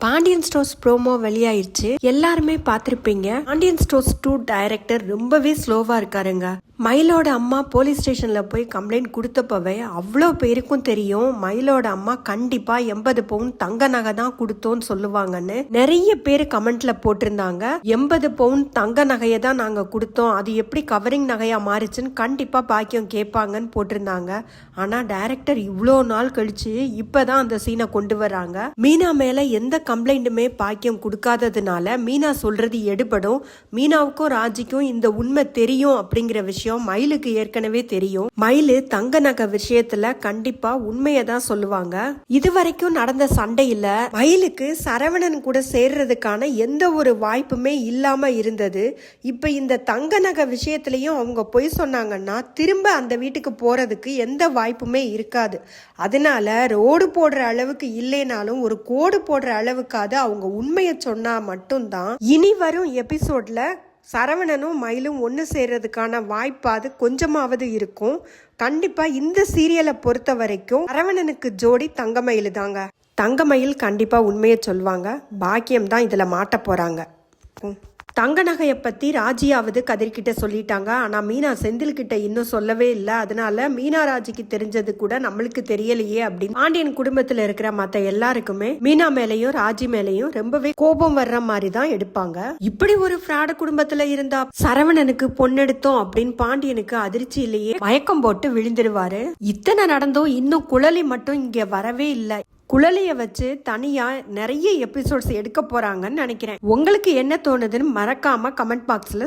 Pandian stores promo வெளியாயிருச்சு. எல்லாருமே பார்த்திருப்பீங்க. Pandian stores 2 director ரொம்பவே ஸ்லோவா இருக்காருங்க. மயிலோட அம்மா போலீஸ் ஸ்டேஷன்ல போய் கம்ப்ளைண்ட் கொடுத்தப்பவே அவ்வளோ பேருக்கும் தெரியும் மயிலோட அம்மா கண்டிப்பா 80 பவுன் தங்க நகை தான் கொடுத்தோன்னு சொல்லுவாங்கன்னு நிறைய பேர் கமெண்ட்ல போட்டிருந்தாங்க. 80 பவுன் தங்க நகையை தான் நாங்க கொடுத்தோம், அது எப்படி கவரிங் நகையா மாறிச்சுன்னு கண்டிப்பா பாக்கியம் கேட்பாங்கன்னு போட்டிருந்தாங்க. ஆனா டைரக்டர் இவ்வளோ நாள் கழிச்சு இப்பதான் அந்த சீனை கொண்டு வராங்க. மீனா மேல எந்த கம்ப்ளைண்ட்டுமே பாக்கியம் கொடுக்காததுனால மீனா சொல்றது எடுபடும். மீனாவுக்கும் ராஜிக்கும் இந்த உண்மை தெரியும் அப்படிங்கிற விஷயம் மயிலுக்கு ஏற்கனவே தெரியும். மயிலு தங்க நகை விஷயத்துல கண்டிப்பா உண்மையை தான் சொல்லுவாங்க. இதுவரைக்கும் நடந்த சண்டையில மயிலுக்கு சரவணன் கூட சேர்றதுக்கான எந்த ஒரு வாய்ப்புமே இல்லாம இருந்தது. இப்ப இந்த தங்க நகை விஷயத்திலயும் அவங்க பொய் சொன்னாங்கன்னா திரும்ப அந்த வீட்டுக்கு போறதுக்கு எந்த வாய்ப்புமே இருக்காது. அதனால ரோடு போடுற அளவுக்கு இல்லைனாலும் ஒரு கோடு போடுற அளவுக்காவது அவங்க உண்மையை சொன்னா மட்டும்தான் இனி வரும் எபிசோட்ல சரவணனும் மயிலும் ஒன்று சேர்றதுக்கான வாய்ப்பாது கொஞ்சமாவது இருக்கும். கண்டிப்பா இந்த சீரியலை பொறுத்த வரைக்கும் சரவணனுக்கு ஜோடி தங்கமயில் தாங்க. தங்கமயில் கண்டிப்பா உண்மையை சொல்லுவாங்க. பாக்கியம் தான் இதுல மாட்ட போறாங்க. தங்க நகையை பத்தி ராஜியாவது கதிர்கிட்ட சொல்லிட்டாங்க. ஆனா மீனா செந்தில் கிட்ட இன்னும் சொல்லவே இல்லை. அதனால மீனா ராஜிக்கு தெரிஞ்சது கூட நம்மளுக்கு தெரியலையே அப்படின்னு பாண்டியன் குடும்பத்துல இருக்கிற மத்த எல்லாருக்குமே மீனா மேலையும் ராஜி மேலையும் ரொம்பவே கோபம் வர்ற மாதிரி தான் எடுப்பாங்க. இப்படி ஒரு ஃப்ராடு குடும்பத்துல இருந்தா சரவணனுக்கு பொண்ணெடுத்தோம் அப்படின்னு பாண்டியனுக்கு அதிர்ச்சி இல்லையே, மயக்கம் போட்டு விழுந்துருவாரு. இத்தனை நடந்தும் இன்னும் குழலி மட்டும் இங்க வரவே இல்லை. குழலிய வச்சு தனியா நிறைய எபிசோட்ஸ் எடுக்க போறாங்கன்னு நினைக்கிறேன். உங்களுக்கு என்ன தோணுதுன்னு மறக்காம கமெண்ட் பாக்ஸ்ல